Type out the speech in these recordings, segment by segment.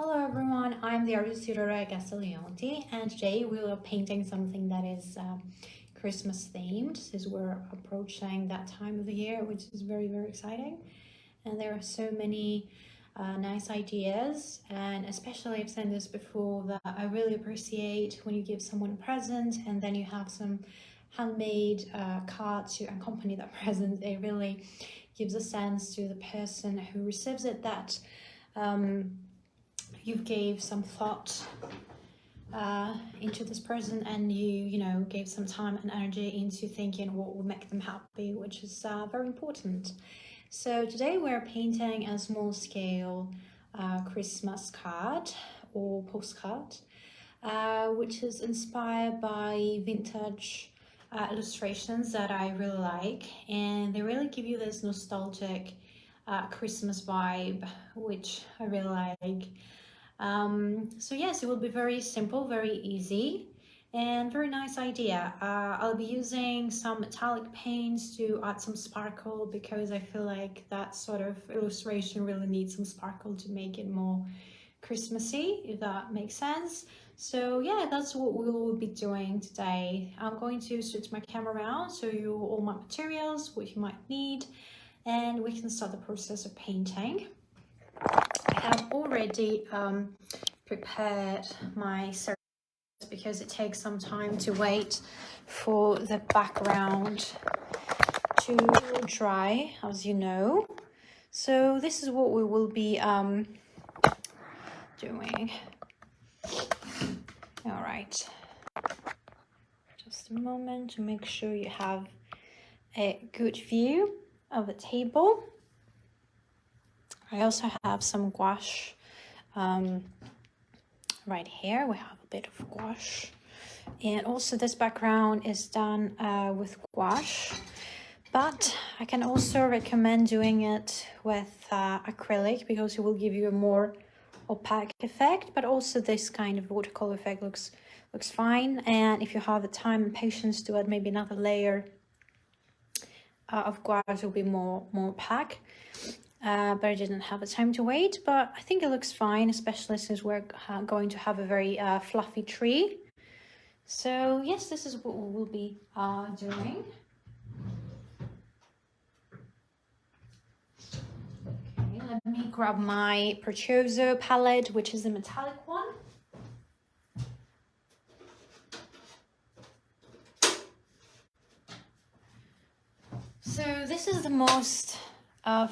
Hello everyone, I'm the artist Theodora and today we are painting something that is Christmas themed, since we're approaching that time of the year, which is very exciting. And there are so many nice ideas, and especially I've said this before, that I really appreciate when you give someone a present and then you have some handmade card to accompany that present. It really gives a sense to the person who receives it that you gave some thought into this person, and you know gave some time and energy into thinking what will make them happy, which is very important. So today we're painting a small scale Christmas card or postcard, which is inspired by vintage illustrations that I really like, and they really give you this nostalgic Christmas vibe, which I really like. So yes, it will be very simple, very easy, and very nice idea. I'll be using some metallic paints to add some sparkle, because I feel like that sort of illustration really needs some sparkle to make it more Christmassy, if that makes sense. So yeah, that's what we will be doing today. I'm going to switch my camera around, show you all my materials, what you might need, and we can start the process of painting. I have already prepared my surface, because it takes some time to wait for the background to dry, as you know. So this is what we will be doing. All right, just a moment to make sure you have a good view of the table. I also have some gouache right here. We have a bit of gouache, and also this background is done with gouache, but I can also recommend doing it with acrylic, because it will give you a more opaque effect, but also this kind of watercolor effect looks fine. And if you have the time and patience to add maybe another layer of gouache, it will be more opaque. But I didn't have the time to wait, but I think it looks fine, especially since we're going to have a very fluffy tree. So yes, this is what we will be doing. Okay, let me grab my Prezioso palette, which is the metallic one. So this is the most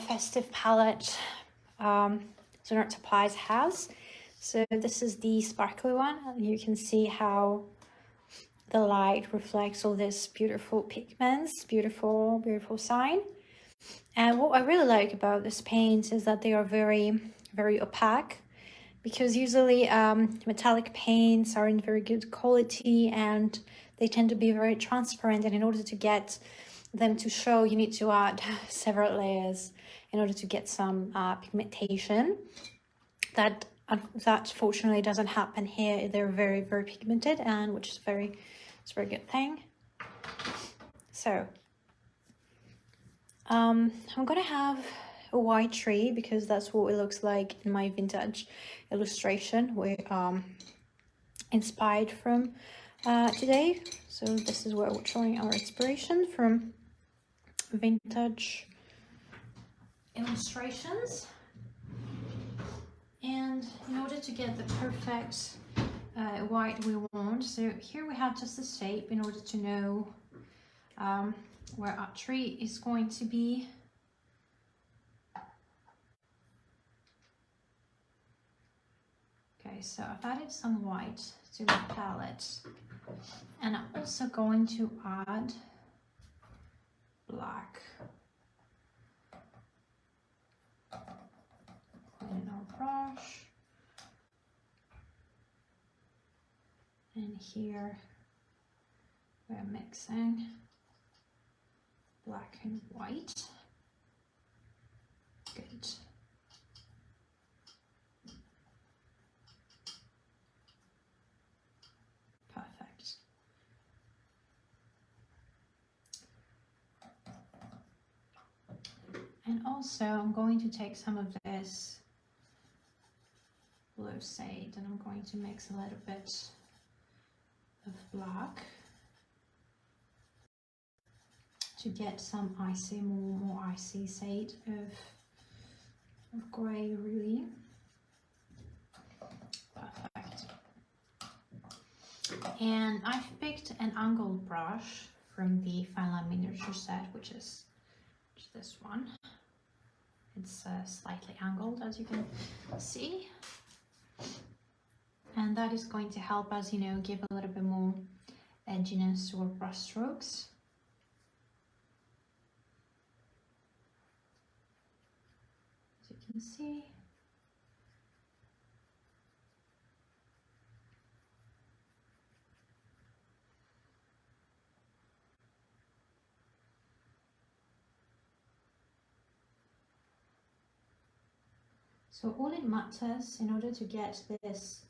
festive palette Sonart Supplies has. So this is the sparkly one, and you can see how the light reflects all these beautiful pigments, beautiful sign. And what I really like about this paint is that they are very opaque, because usually metallic paints are in very good quality and they tend to be very transparent, and in order to get them to show, you need to add several layers in order to get some pigmentation. That fortunately doesn't happen here. They're very pigmented, and which is it's a very good thing. So I'm gonna have a white tree, because that's what it looks like in my vintage illustration we inspired from today. So this is where we're showing our inspiration from vintage illustrations. And in order to get the perfect white we want, so here we have just a shape in order to know where our tree is going to be. Okay, so I've added some white to the palette, and I'm also going to add black in our brush, and here we're mixing black and white. Good. Perfect. And also I'm going to take some of this blue shade, and I'm going to mix a little bit of black to get some icy, more icy shade of grey, really. Perfect. And I've picked an angled brush from the Fine Line Miniature set, which is this one. It's slightly angled, as you can see. And that is going to help us, you know, give a little bit more edginess to our brush strokes. As you can see. So all it matters in order to get this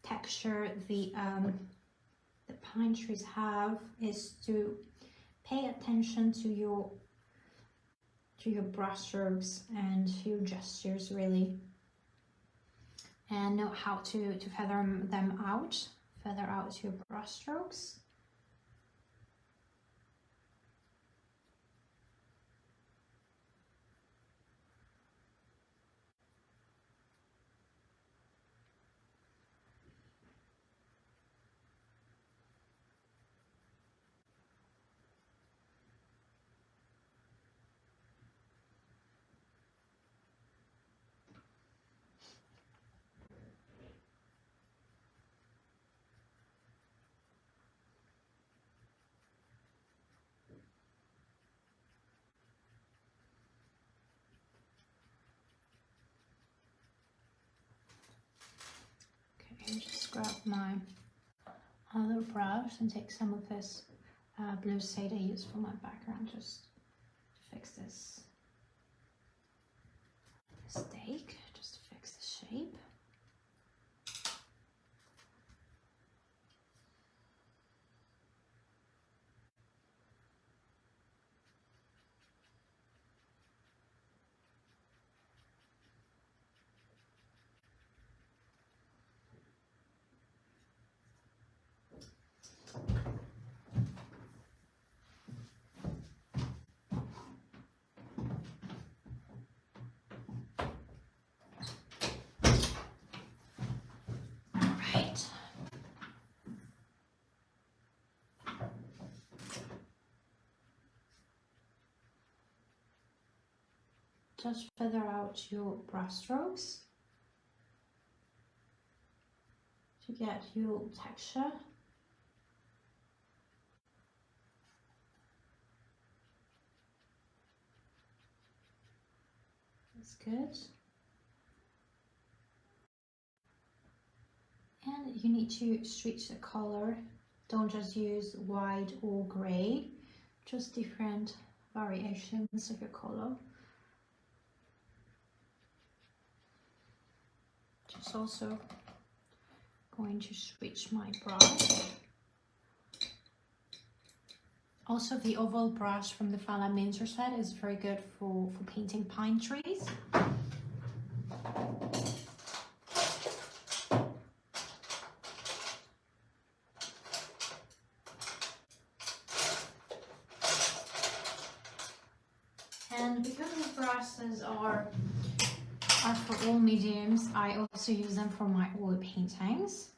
texture the pine trees have is to pay attention to your brush strokes and your gestures, really, and know how to feather them out, feather out your brush strokes. Okay, just grab my other brush and take some of this blue shade I use for my background, just to fix this mistake, just to fix the shape. Right. Just feather out your brush strokes to get your texture. That's good. And you need to switch the color. Don't just use white or grey, just different variations of your color. Just also going to switch my brush. Also, the oval brush from the Fine Line Miniature set is very good for painting pine trees. And because the brushes are for all mediums, I also use them for my oil paintings.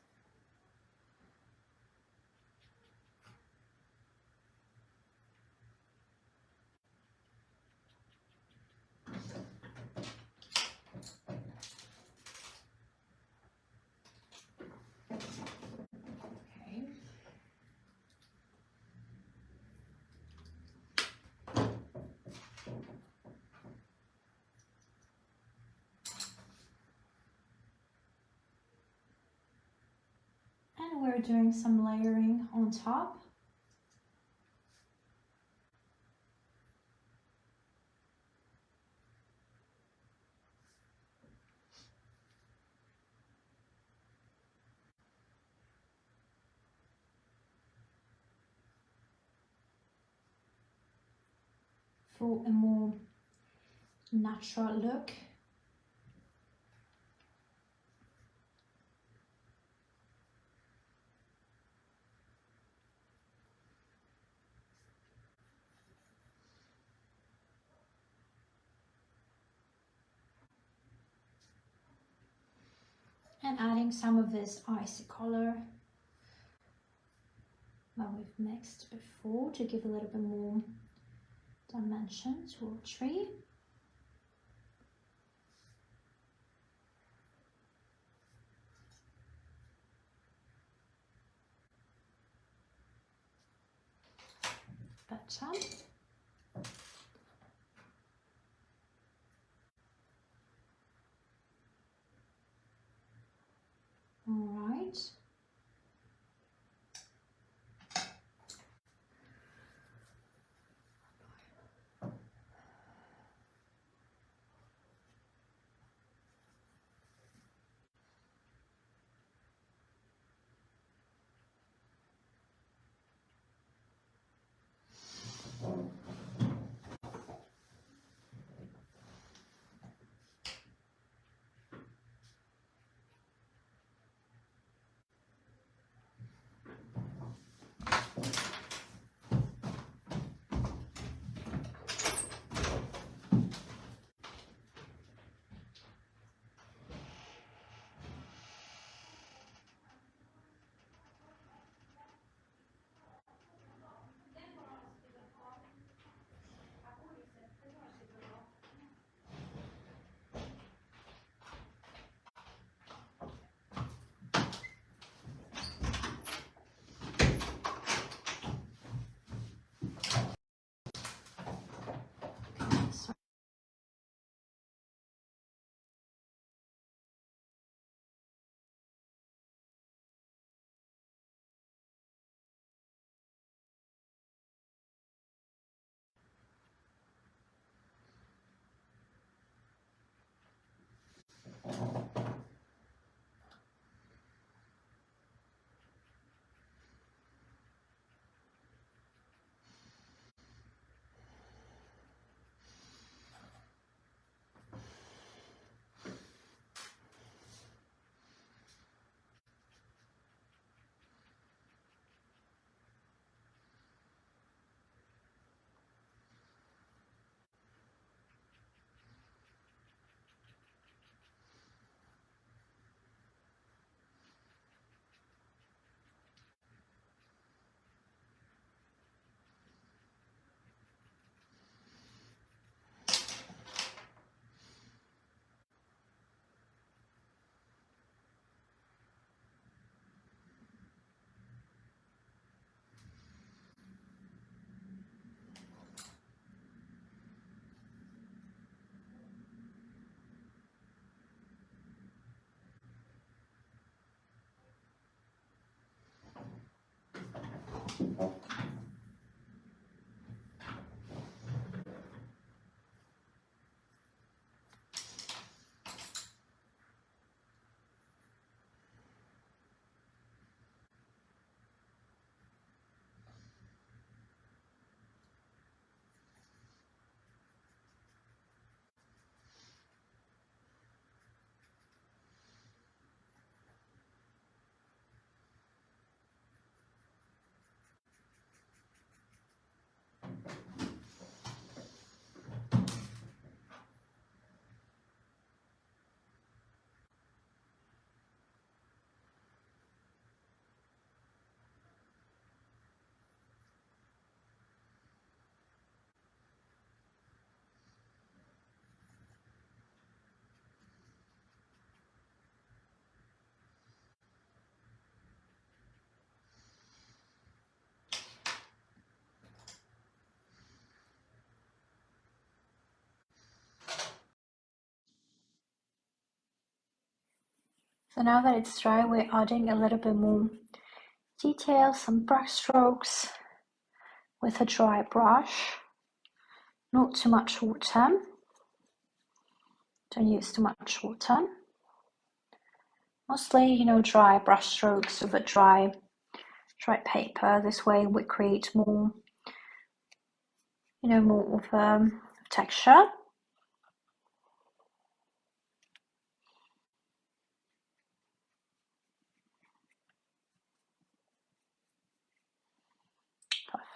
Okay. And we're doing some layering on top. For a more natural look. and adding some of this icy color that we've mixed before to give a little bit more dimension to our tree. Better. All right. So now that it's dry, we're adding a little bit more detail, some brush strokes with a dry brush. Not too much water. Don't use too much water. Mostly, dry brush strokes with a dry paper. This way we create more, more of texture.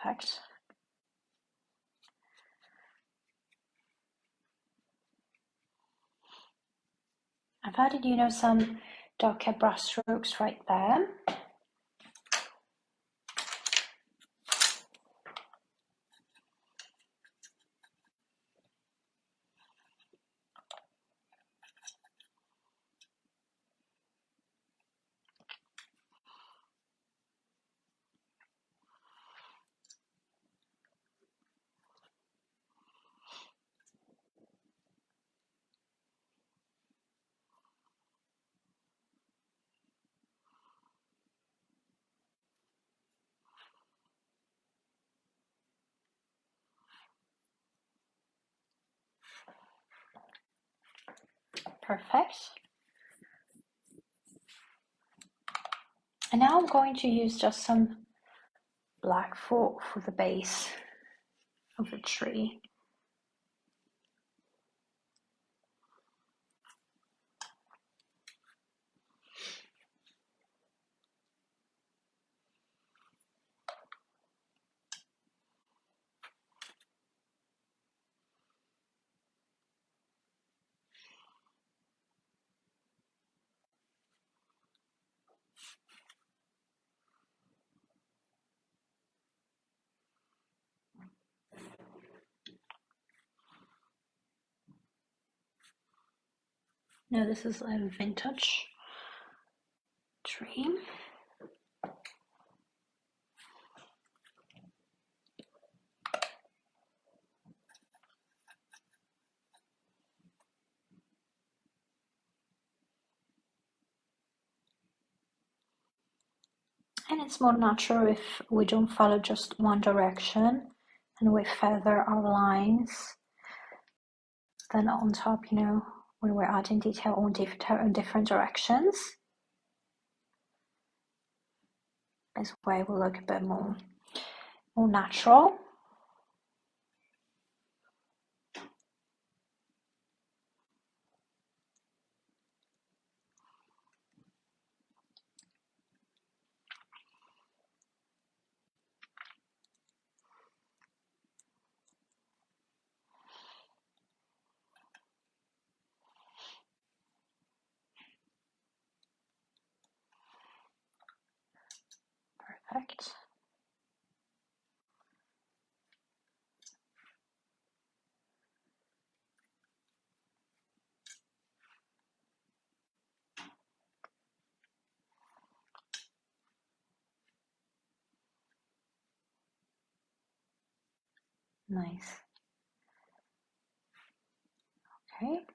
Perfect. I've added, some darker brush strokes right there. Perfect. And now I'm going to use just some black for the base of the tree. Now this is a vintage tree. And it's more natural if we don't follow just one direction and we feather our lines. Then on top, you know, when we're adding detail on different directions, this way will look a bit more natural. Perfect. Nice. Okay.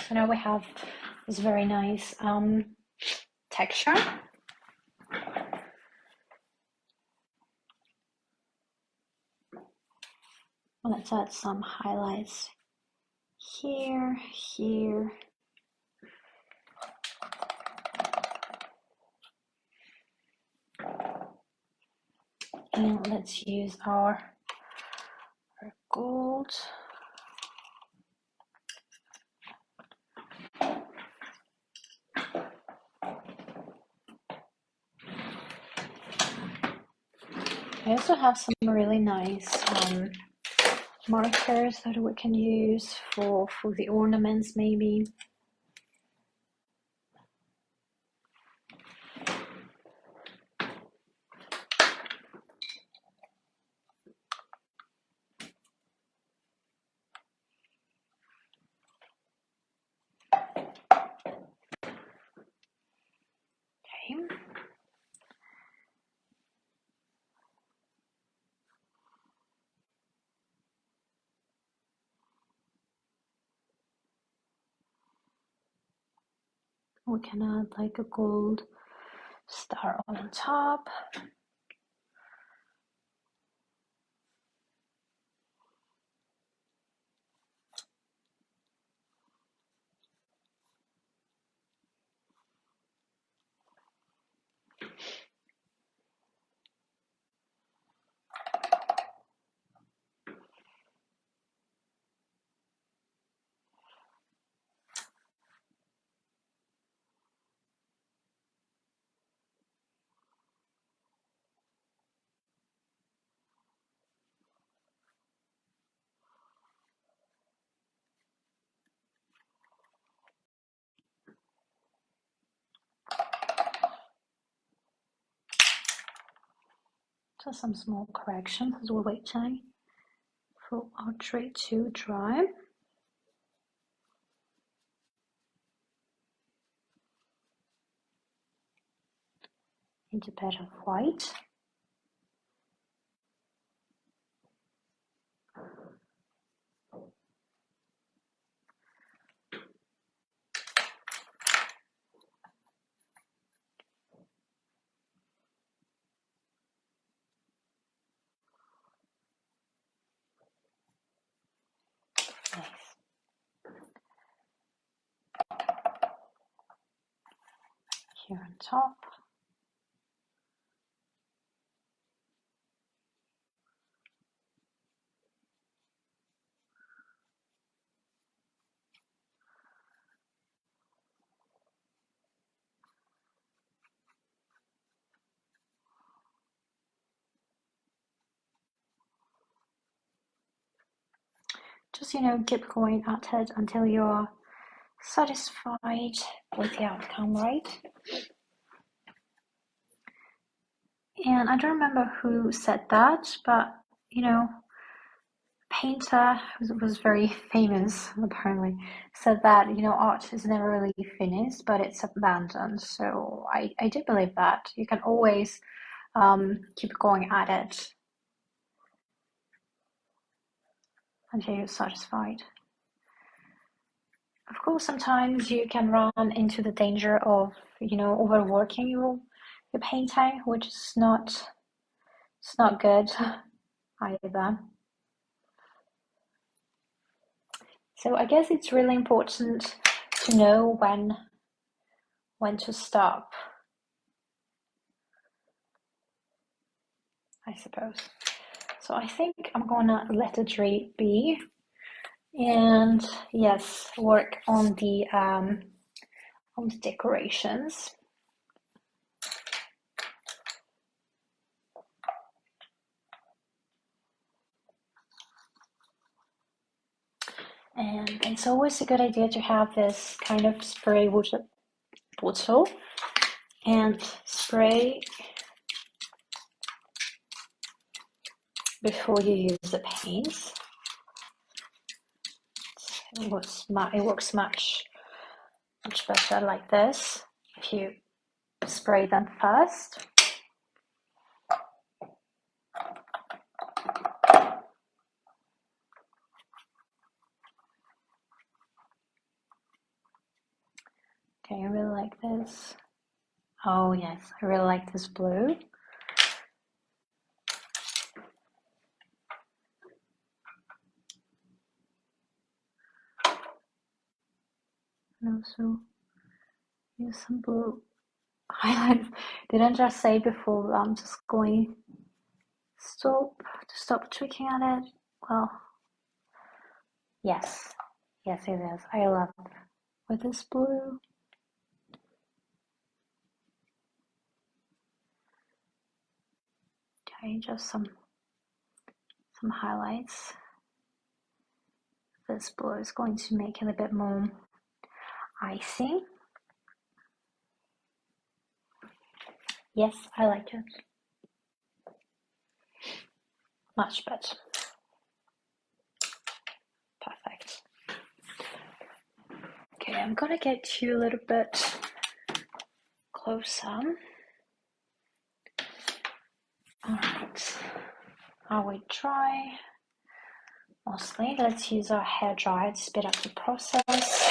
So now we have this very nice texture. Let's add some highlights here, here. And let's use our gold. I also have some really nice markers that we can use for the ornaments maybe. Okay. We can add like a gold star on top. So some small corrections as we're waiting for our tray to dry. Into a bit of white. Nice. Here on top. Just, keep going at it until you're satisfied with the outcome, right? And I don't remember who said that, but, painter was very famous, apparently, said that, art is never really finished, but it's abandoned. So I do believe that. You can always keep going at it until you're satisfied. Of course, sometimes you can run into the danger of, overworking your painting, which is not good either. So I guess it's really important to know when to stop, I suppose. So I think I'm gonna let it be, and yes, work on the decorations. And it's always a good idea to have this kind of spray water bottle and spray before you use the paints. It works much better like this if you spray them first. Okay, I really like this. Oh yes, I really like this blue. And also use some blue highlights. Didn't just say before, I'm just going to stop tweaking at it. Well, yes, it is. I love it with this blue. Okay, just some highlights. This blue is going to make it a bit more icy. Yes, I like it. Much better. Perfect. Okay, I'm gonna get you a little bit closer. Alright, are we dry? Mostly. Let's use our hair dryer to speed up the process.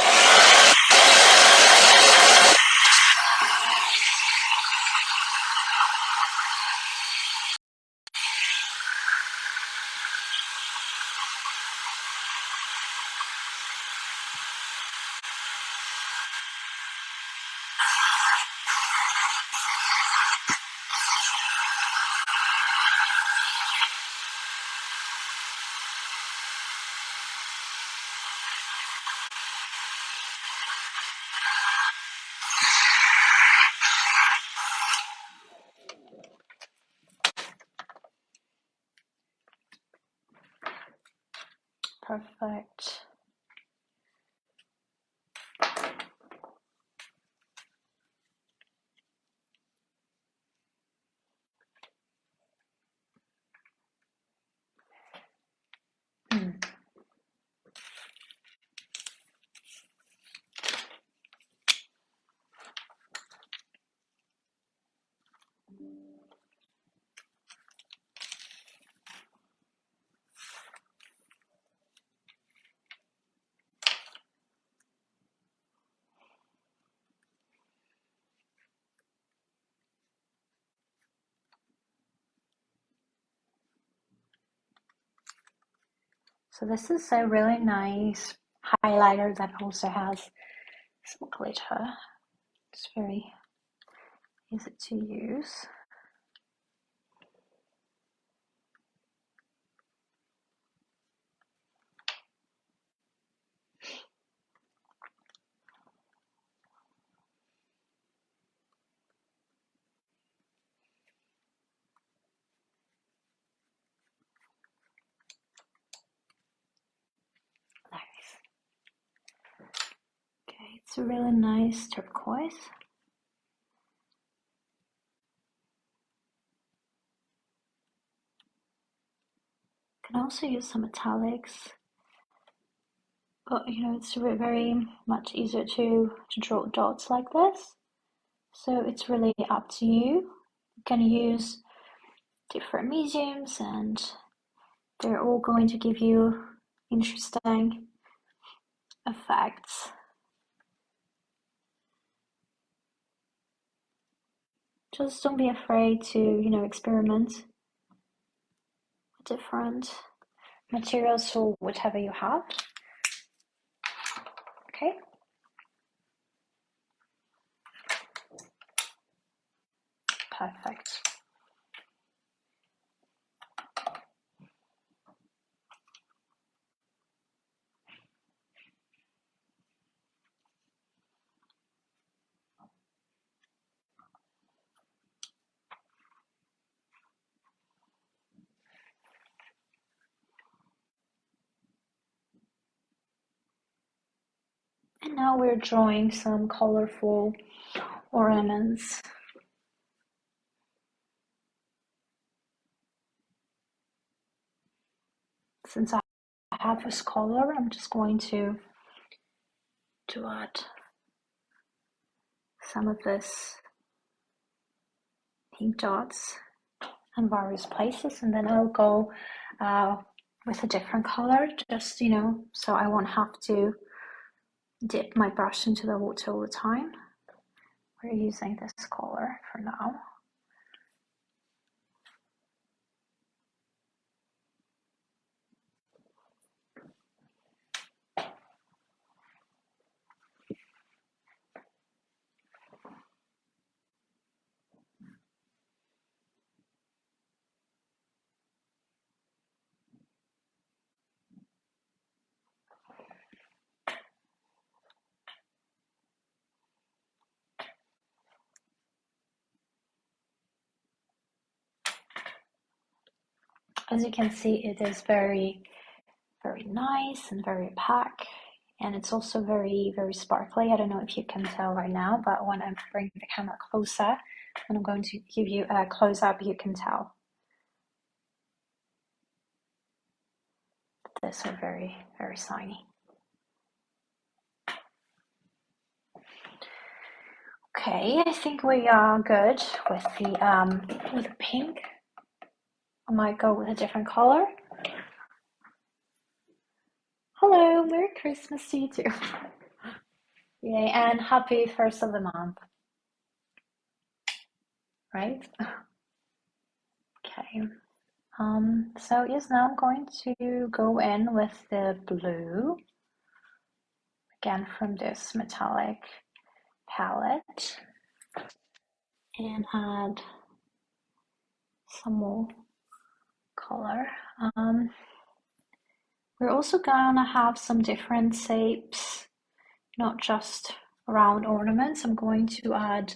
Perfect. So this is a really nice highlighter that also has some glitter. It's very easy to use. Nice. Okay, it's a really nice turquoise. You can also use some metallics, but you know, it's very much easier to draw dots like this. So it's really up to you. You can use different mediums and they're all going to give you interesting effects. Just don't be afraid to, you know, experiment with different materials or whatever you have. Okay. Perfect. And now we're drawing some colorful ornaments. Since I have this color, I'm just going to add some of this pink dots in various places, and then I'll go with a different color, just, you know, so I won't have to dip my brush into the water all the time. We're using this color for now. As you can see, it is very nice and very opaque, and it's also very sparkly. I don't know if you can tell right now, but when I bring the camera closer, when I'm going to give you a close-up, you can tell. These are very shiny. Okay, I think we are good with the pink. I might go with a different color. Hello, Merry Christmas to you too. Yay, and happy first of the month. Right? Okay. So yes, now I'm going to go in with the blue, again from this metallic palette, and add some more color. We're also gonna have some different shapes, not just round ornaments. I'm going to add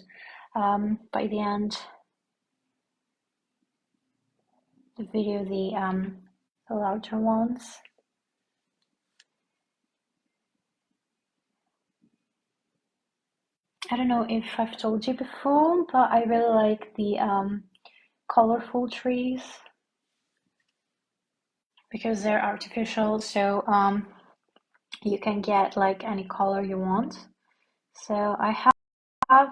by the end the video the larger ones. I don't know if I've told you before, but I really like the colorful trees because they're artificial, so you can get like any color you want. So I have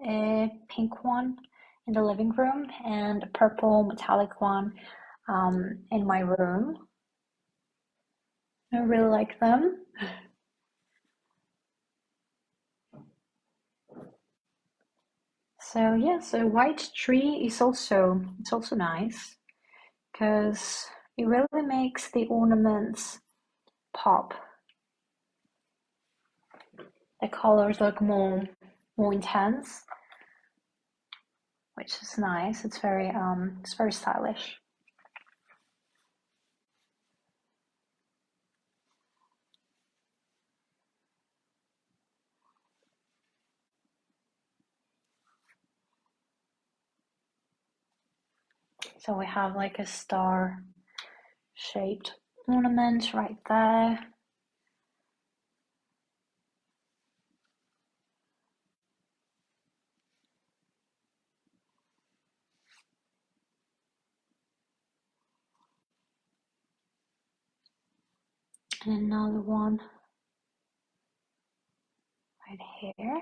a pink one in the living room and a purple metallic one in my room. I really like them. So yeah, so white tree is also nice because it really makes the ornaments pop. The colors look more intense, which is nice. It's very stylish. So we have like a star shaped ornament right there. And another one right here.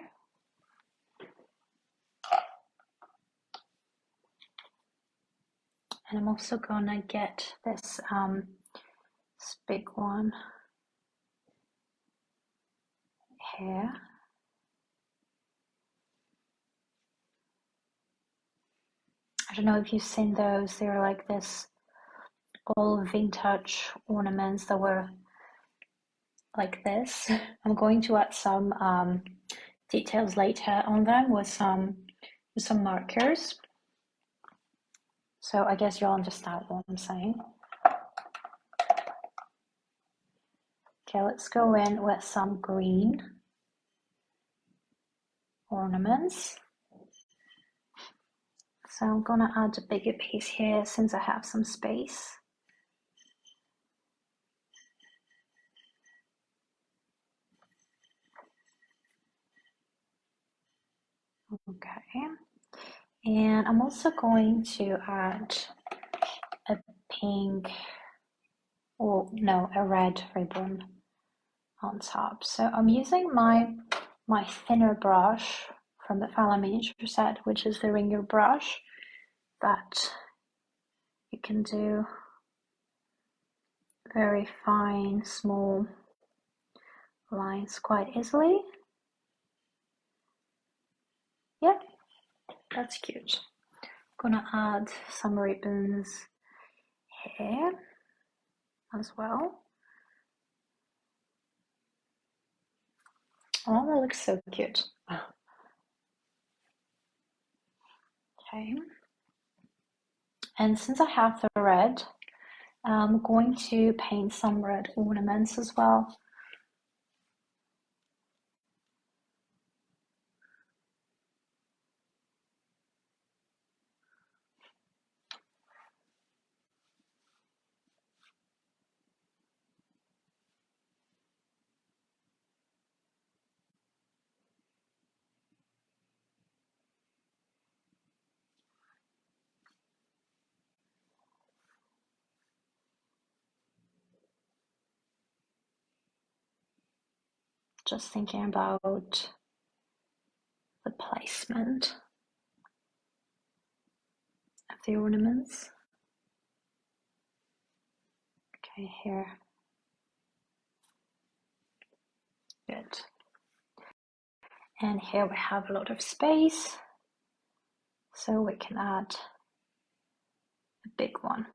And I'm also gonna get this big one here. I don't know if you've seen those. They're like this old vintage ornaments that were like this. I'm going to add some details later on them with some markers. So I guess you'll understand what I'm saying. Okay, let's go in with some green ornaments. So I'm gonna add a bigger piece here since I have some space. Okay, and I'm also going to add a pink, or no, a red ribbon on top. So I'm using my thinner brush from the Fala miniature set, which is the ringer brush that you can do very fine, small lines quite easily. Yeah, that's cute. I'm gonna add some ribbons here as well. Oh, that looks so cute. Okay. And since I have the red, I'm going to paint some red ornaments as well. Just thinking about the placement of the ornaments. Okay, here. Good. And here we have a lot of space, so we can add a big one.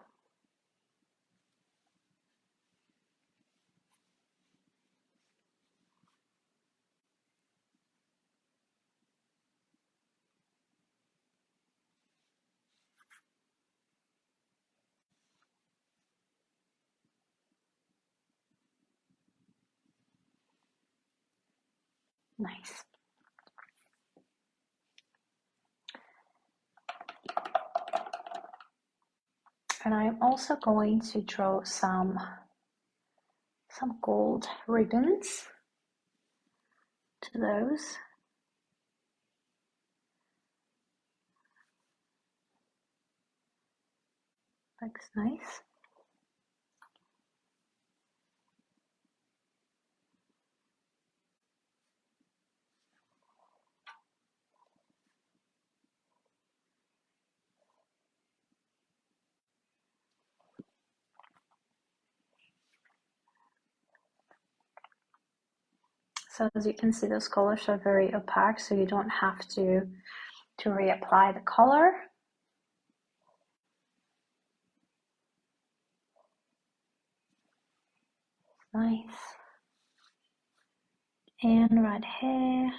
Nice. And I'm also going to draw some gold ribbons to those. Looks nice. So as you can see, those colors are very opaque, so you don't have to reapply the color. Nice. And right here.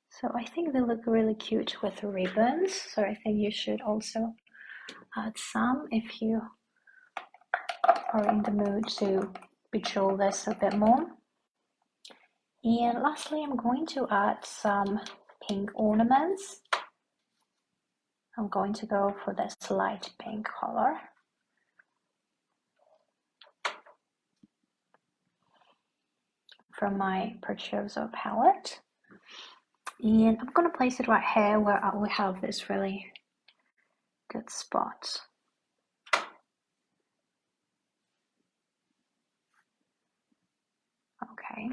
So I think they look really cute with ribbons. So I think you should also add some if you are in the mood to bejewel this a bit more. And lastly, I'm going to add some pink ornaments. I'm going to go for this light pink color. From my Prezioso palette. And I'm going to place it right here where I will have this really good spot. Okay.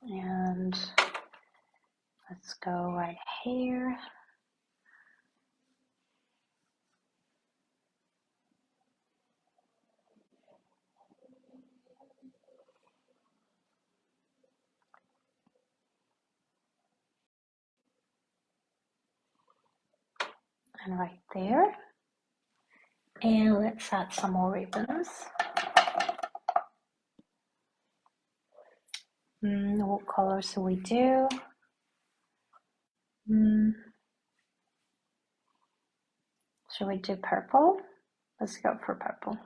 And let's go right here. And right there. And let's add some more ribbons. What colors do we do? Should we do purple? Let's go for purple.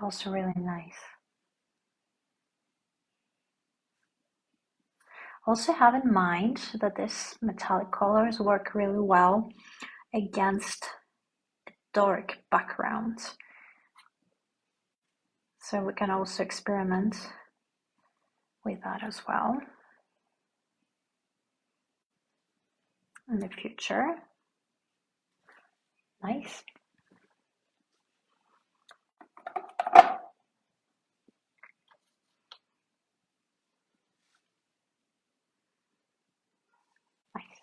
Also really nice. Also have in mind that these metallic colors work really well against a dark background. So we can also experiment with that as well in the future. Nice. Nice.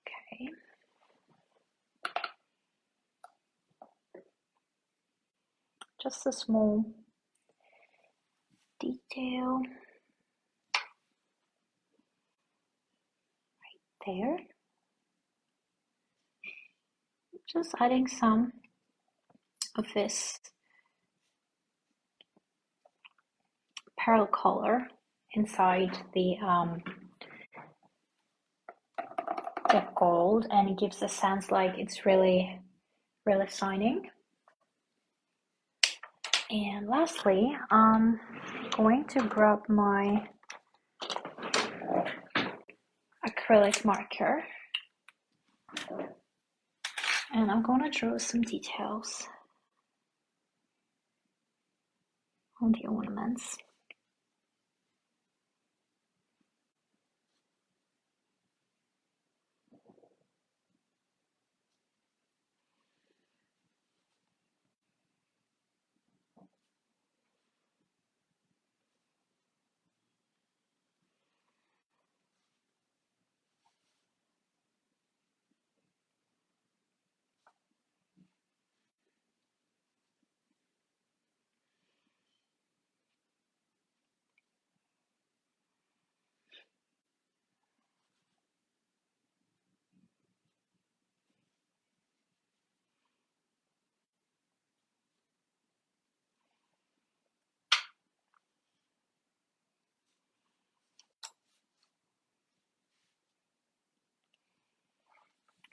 Okay. Just a small detail right there. Just adding some of this pearl color inside the gold, and it gives a sense like it's really shining. And lastly, I'm going to grab my acrylic marker and I'm going to draw some details on the ornaments.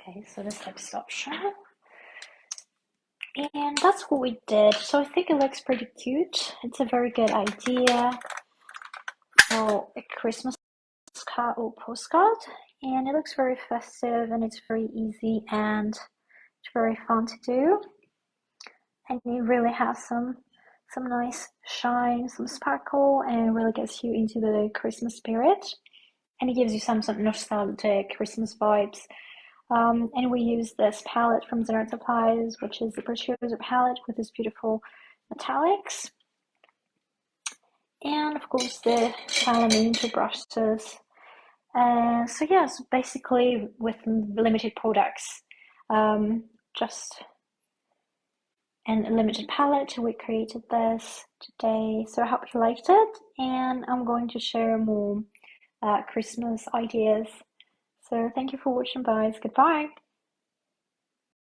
Okay, so this looks optional. And that's what we did. So I think it looks pretty cute. It's a very good idea for a Christmas card or postcard. And it looks very festive and it's very easy and it's very fun to do. And it really has some nice shine, some sparkle, and it really gets you into the Christmas spirit. And it gives you some nostalgic Christmas vibes. And we use this palette from Zara Supplies, which is the Prezioso palette with this beautiful metallics. And of course the Calamine brushes So yeah, so basically with limited products, just and a limited palette, we created this today. So I hope you liked it, and I'm going to share more Christmas ideas. So thank you for watching, guys. Goodbye.